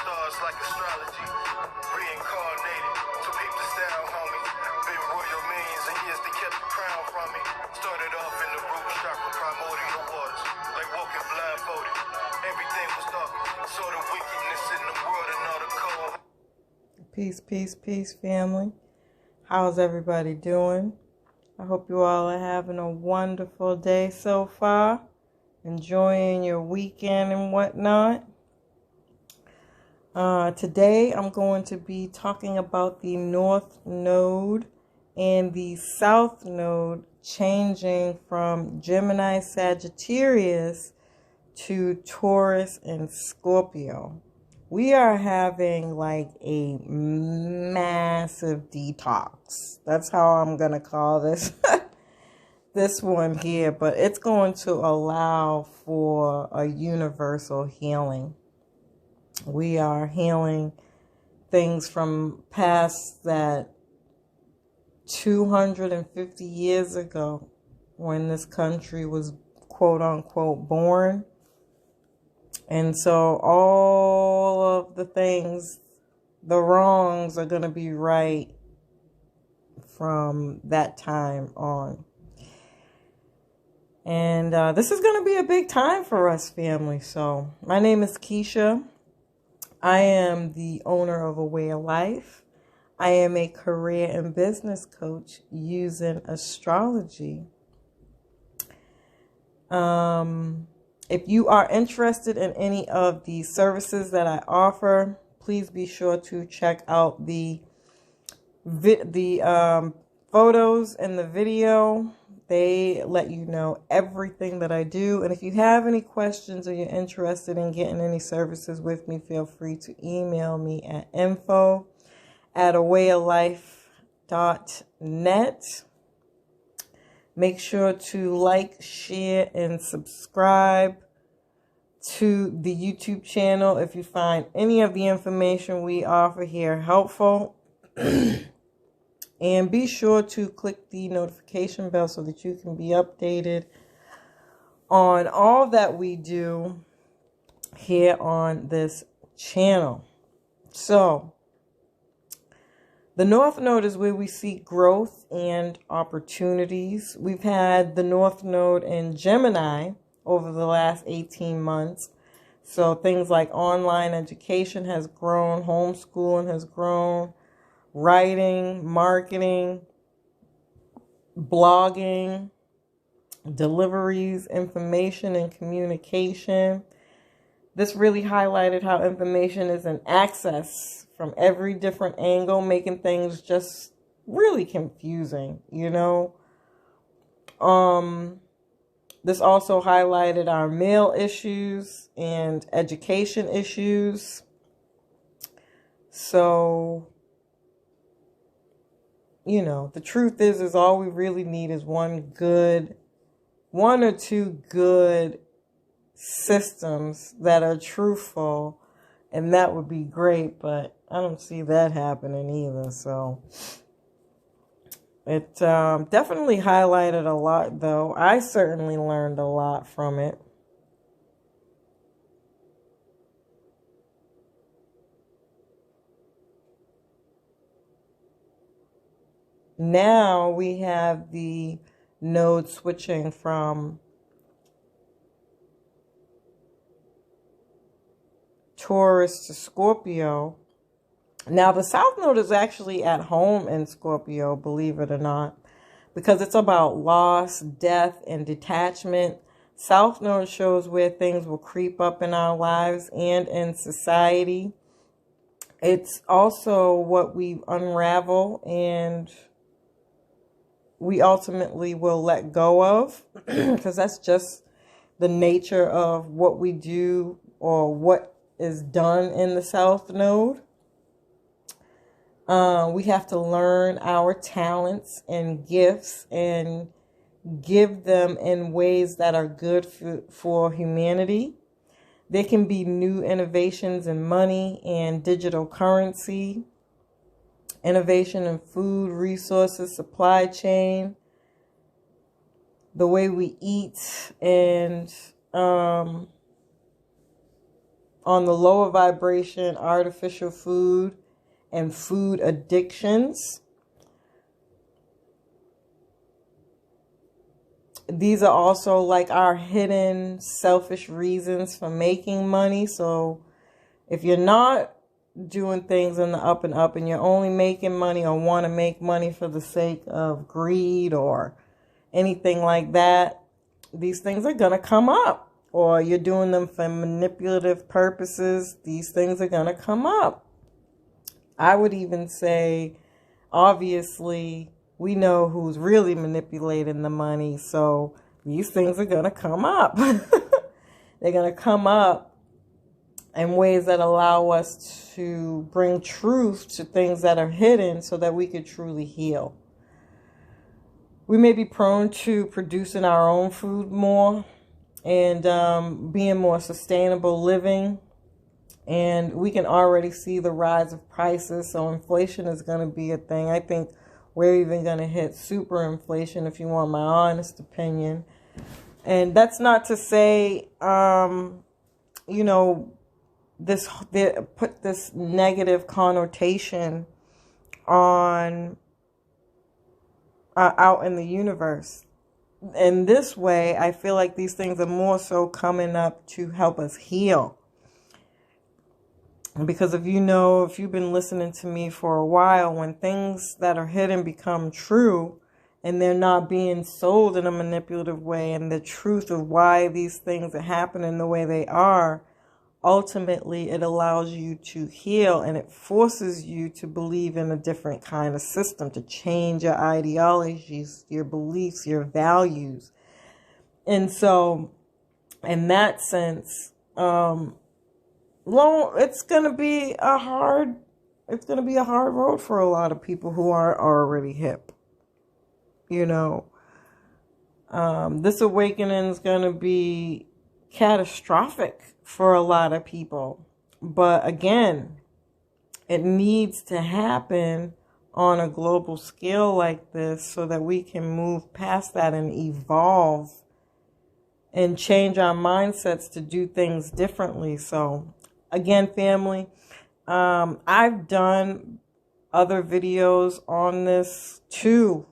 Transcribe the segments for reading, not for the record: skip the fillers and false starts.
stars like astrology. Reincarnated, so peep the style, homie. Been royal millions of years, they kept the crown from me. Started off in the root chakra, primordial waters. Like walking blindfolded. Everything was dark. Saw the wickedness in the world and all the cold. Peace, peace, peace, family. How's everybody doing? I hope you all are having a wonderful day so far. Enjoying your weekend and whatnot. Today I'm going to be talking about the North Node and the South Node changing from Gemini Sagittarius to Taurus and Scorpio. We are having like a massive detox. That's how I'm going to call this. This one here, but it's going to allow for a universal healing. We are healing things from past that 250 years ago when this country was quote unquote born. And so all of the things, the wrongs are going to be right from that time on. And this is going to be a big time for us, family. So my name is Keisha. I am the owner of A Way of Life. I am a career and business coach using astrology. If you are interested in any of the services that I offer, please be sure to check out the photos in the video. They let you know everything that I do. And if you have any questions or you're interested in getting any services with me, feel free to email me at info@awayoflife.net. Make sure to like, share, and subscribe to the YouTube channel if you find any of the information we offer here helpful. And be sure to click the notification bell so that you can be updated on all that we do here on this channel. So, the North Node is where we see growth and opportunities. We've had the North Node in Gemini over the last 18 months. So things like online education has grown, homeschooling has grown, writing, marketing, blogging, deliveries, information and communication. This really highlighted how information is an access from every different angle, making things just really confusing, you know. This also highlighted our mail issues and education issues. So, you know, the truth is all we really need is one or two good systems that are truthful, and that would be great, but I don't see that happening either. So it definitely highlighted a lot, though. I certainly learned a lot from it. Now we have the node switching from Taurus to Scorpio. Now the South Node is actually at home in Scorpio, believe it or not, because it's about loss, death, and detachment. South Node shows where things will creep up in our lives and in society. It's also what we unravel and we ultimately will let go of, because that's just the nature of what we do or what is done in the South Node. We have to learn our talents and gifts and give them in ways that are good for humanity. There can be new innovations in money and digital currency, innovation in food, resources, supply chain, the way we eat, and on the lower vibration, artificial food, and food addictions. These are also like our hidden selfish reasons for making money. So if you're not doing things in the up and up and you're only making money or want to make money for the sake of greed or anything like that, these things are going to come up. Or you're doing them for manipulative purposes, these things are going to come up. I would even say, obviously, we know who's really manipulating the money, so these things are going to come up. They're going to come up in ways that allow us to bring truth to things that are hidden so that we could truly heal. We may be prone to producing our own food more and being more sustainable living. And we can already see the rise of prices. So inflation is going to be a thing. I think we're even going to hit super inflation, if you want my honest opinion. And that's not to say, you know, put this negative connotation on out in the universe. In this way, I feel like these things are more so coming up to help us heal. Because if you've been listening to me for a while, when things that are hidden become true and they're not being sold in a manipulative way, and the truth of why these things are happening the way they are, ultimately it allows you to heal, and it forces you to believe in a different kind of system, to change your ideologies, your beliefs, your values. And so in that sense, it's going to be a hard road for a lot of people who are already hip. You know, this awakening is going to be catastrophic for a lot of people. But again, it needs to happen on a global scale like this so that we can move past that and evolve and change our mindsets to do things differently. So again, family, I've done other videos on this too.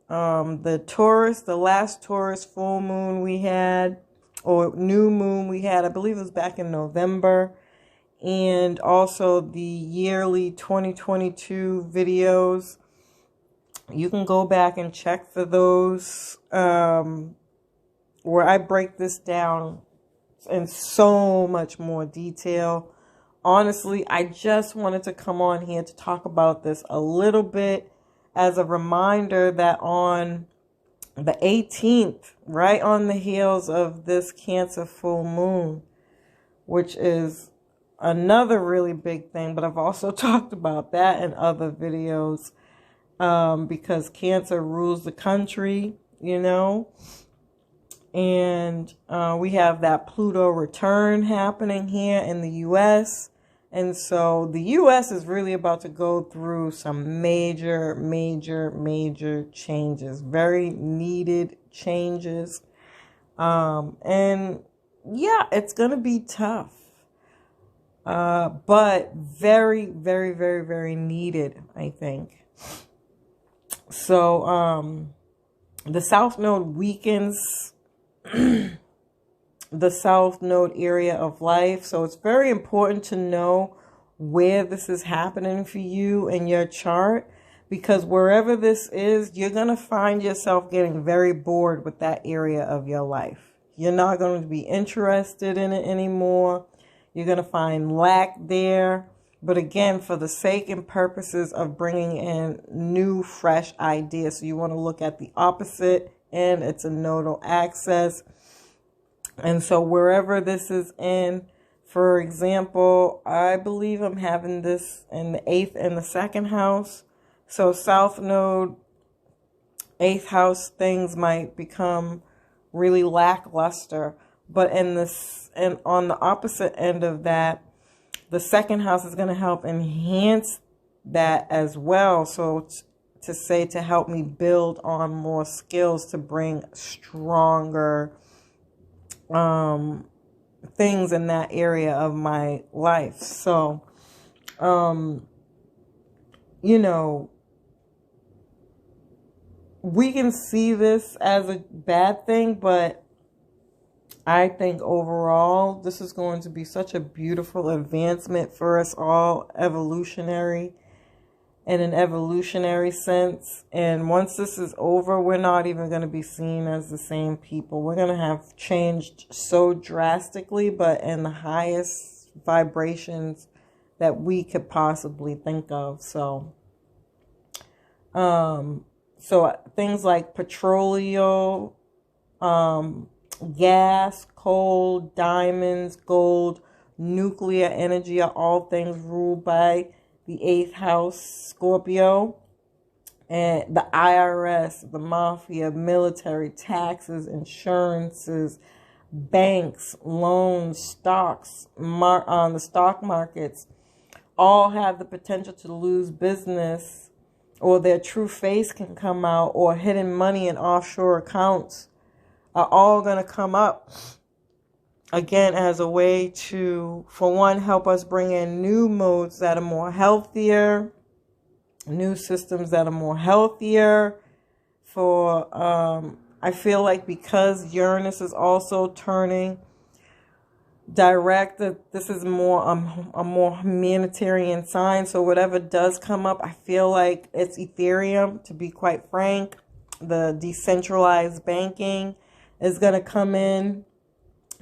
The last Taurus full moon we had, or new moon we had, I believe it was back in November, and also the yearly 2022 videos. You can go back and check for those, where I break this down in so much more detail. Honestly, I just wanted to come on here to talk about this a little bit as a reminder that on the 18th, right on the heels of this Cancer full moon, which is another really big thing, but I've also talked about that in other videos, because Cancer rules the country, you know, and we have that Pluto return happening here in the U.S., and so the U.S. is really about to go through some major, major, major changes, very needed changes. And yeah, it's going to be tough, but very, very, very, very needed, I think. So the South Node weakens the South Node area of life. So it's very important to know where this is happening for you in your chart, because wherever this is, you're going to find yourself getting very bored with that area of your life. You're not going to be interested in it anymore. You're going to find lack there. But again, for the sake and purposes of bringing in new, fresh ideas. So you want to look at the opposite, and it's a nodal axis. And so wherever this is in, for example, I believe I'm having this in the 8th and the 2nd house. So South Node, 8th house, things might become really lackluster. But on the opposite end of that, the 2nd house is going to help enhance that as well. So to help me build on more skills to bring stronger things in that area of my life. So, you know, we can see this as a bad thing, but I think overall this is going to be such a beautiful advancement for us all, evolutionary, in an evolutionary sense. And once this is over, we're not even going to be seen as the same people. We're going to have changed so drastically, but in the highest vibrations that we could possibly think of. So things like petroleum, gas, coal, diamonds, gold, nuclear energy are all things ruled by the 8th house, Scorpio. And the IRS, the mafia, military, taxes, insurances, banks, loans, stocks, on the stock markets, all have the potential to lose business, or their true face can come out, or hidden money in offshore accounts are all going to come up again as a way to, for one, help us bring in new modes that are more healthier, new systems that are more healthier. For I feel like because Uranus is also turning direct, that this is more a more humanitarian sign. So whatever does come up, I feel like it's Ethereum, to be quite frank. The decentralized banking is going to come in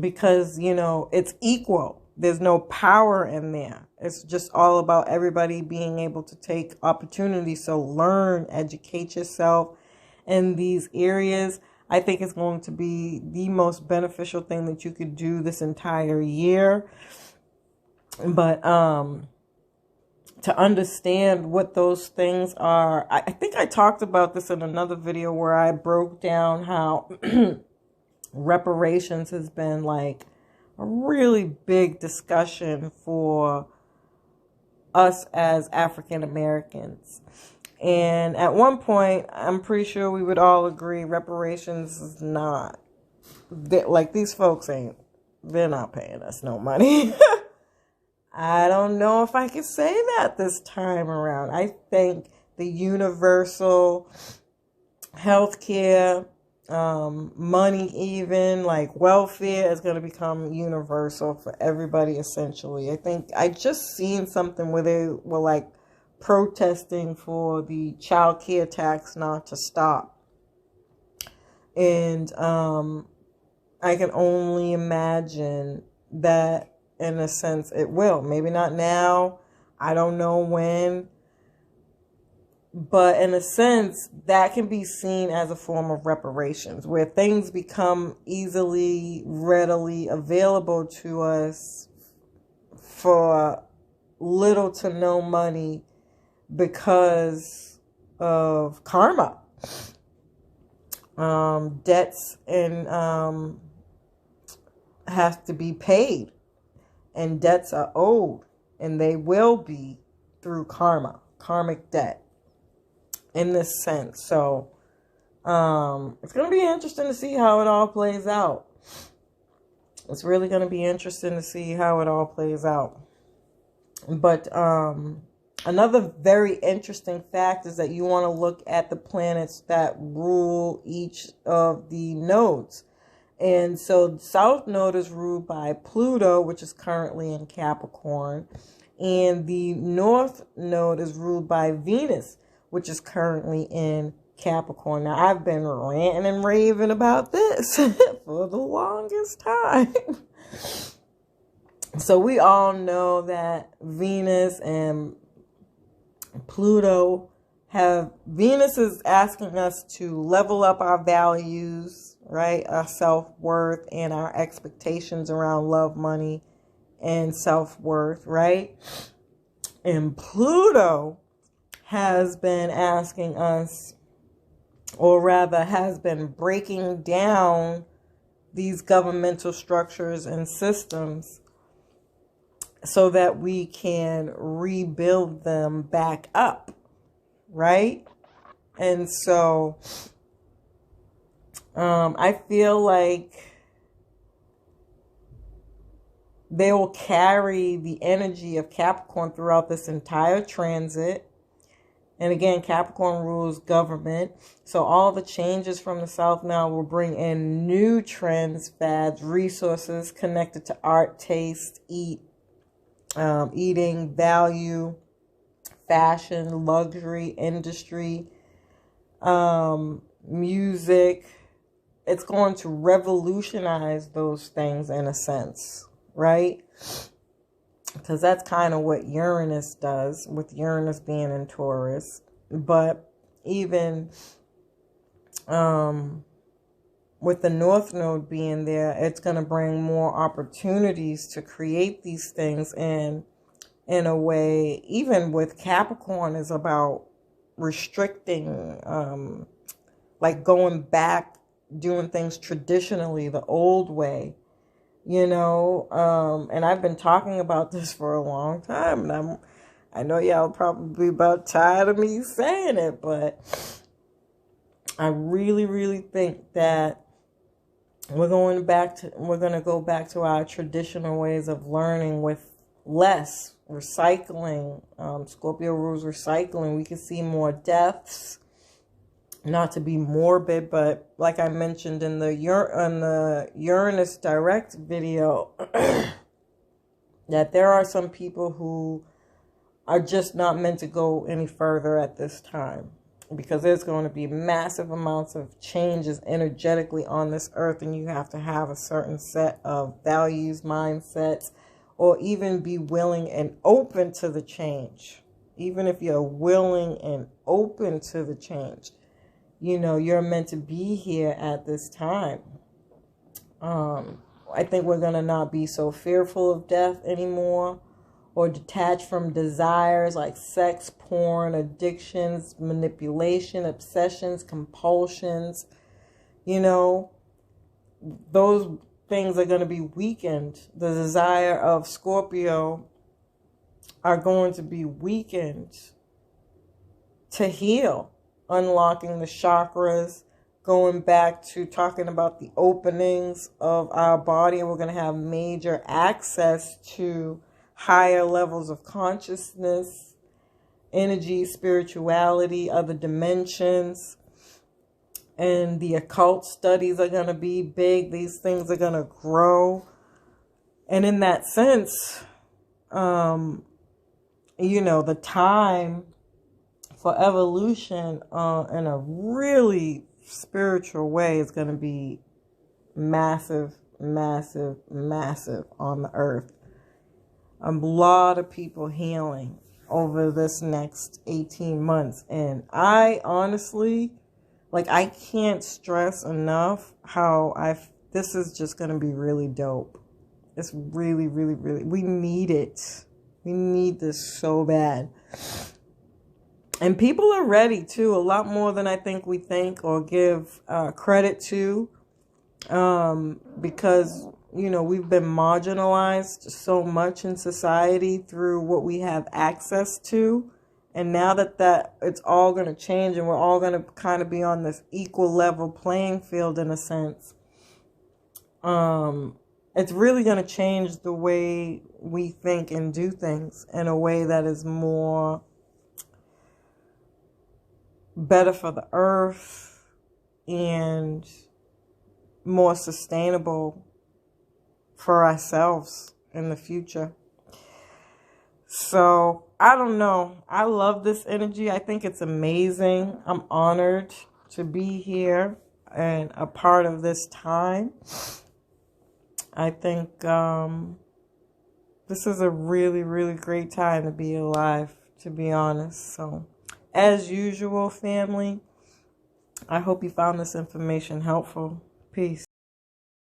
because, you know, it's equal. There's no power in there. It's just all about everybody being able to take opportunity. So learn, educate yourself in these areas. I think it's going to be the most beneficial thing that you could do this entire year. But to understand what those things are, I think I talked about this in another video where I broke down how reparations has been like a really big discussion for us as African Americans. And at one point, I'm pretty sure we would all agree reparations is not, like, these folks they're not paying us no money. I don't know if I could say that this time around. I think the universal health care, money, even like welfare, is going to become universal for everybody essentially. I think I just seen something where they were like protesting for the child care tax not to stop. And I can only imagine that in a sense it will. Maybe not now. I don't know when. But in a sense, that can be seen as a form of reparations, where things become easily, readily available to us for little to no money because of karma. Debts and have to be paid, and debts are owed, and they will be through karma, karmic debt. In this sense. So it's going to be interesting to see how it all plays out. It's really going to be interesting to see how it all plays out. But another very interesting fact is that you want to look at the planets that rule each of the nodes. And so the South Node is ruled by Pluto, which is currently in Capricorn. And the North Node is ruled by Venus, which is currently in Capricorn. Now, I've been ranting and raving about this for the longest time. So we all know that Venus and Pluto Venus is asking us to level up our values, right? Our self-worth and our expectations around love, money, and self-worth, right? And Pluto has been asking us, or rather has been breaking down these governmental structures and systems so that we can rebuild them back up, right? And so I feel like they will carry the energy of Capricorn throughout this entire transit. And again, Capricorn rules government. So all the changes from the South now will bring in new trends, fads, resources connected to art, taste, eating, value, fashion, luxury, industry, music. It's going to revolutionize those things in a sense, right? Because that's kind of what Uranus does, with Uranus being in Taurus. But even with the North Node being there, it's going to bring more opportunities to create these things. And in a way, even with Capricorn, is about restricting, like going back, doing things traditionally, the old way, and I've been talking about this for a long time, and I know y'all probably about tired of me saying it, but I really, really think that we're going to go back to our traditional ways of learning with less recycling. Scorpio rules recycling. We can see more deaths. Not to be morbid, but like I mentioned in the Uranus direct video, that there are some people who are just not meant to go any further at this time, because there's going to be massive amounts of changes energetically on this earth, and you have to have a certain set of values, mindsets, or even be willing and open to the change. Even if you're willing and open to the change, you're meant to be here at this time. I think we're going to not be so fearful of death anymore, or detached from desires like sex, porn, addictions, manipulation, obsessions, compulsions. Those things are going to be weakened. The desire of Scorpio are going to be weakened to heal. Unlocking the chakras, going back to talking about the openings of our body, and we're going to have major access to higher levels of consciousness, energy, spirituality, other dimensions, and the occult studies are going to be big. These things are going to grow, and in that sense, the time for evolution in a really spiritual way is going to be massive, massive, massive on the earth. A lot of people healing over this next 18 months. And I honestly, I can't stress enough how this is just going to be really dope. It's really, really, really, we need it. We need this so bad. And people are ready, too, a lot more than I think we think or give credit to. Because, we've been marginalized so much in society through what we have access to. And now that it's all going to change, and we're all going to kind of be on this equal level playing field in a sense. It's really going to change the way we think and do things in a way that is more better for the earth and more sustainable for ourselves in the future. So, I don't know. I love this energy. I think it's amazing. I'm honored to be here and a part of this time. I think this is a really, really great time to be alive, to be honest. So, as usual, family, I hope you found this information helpful. Peace.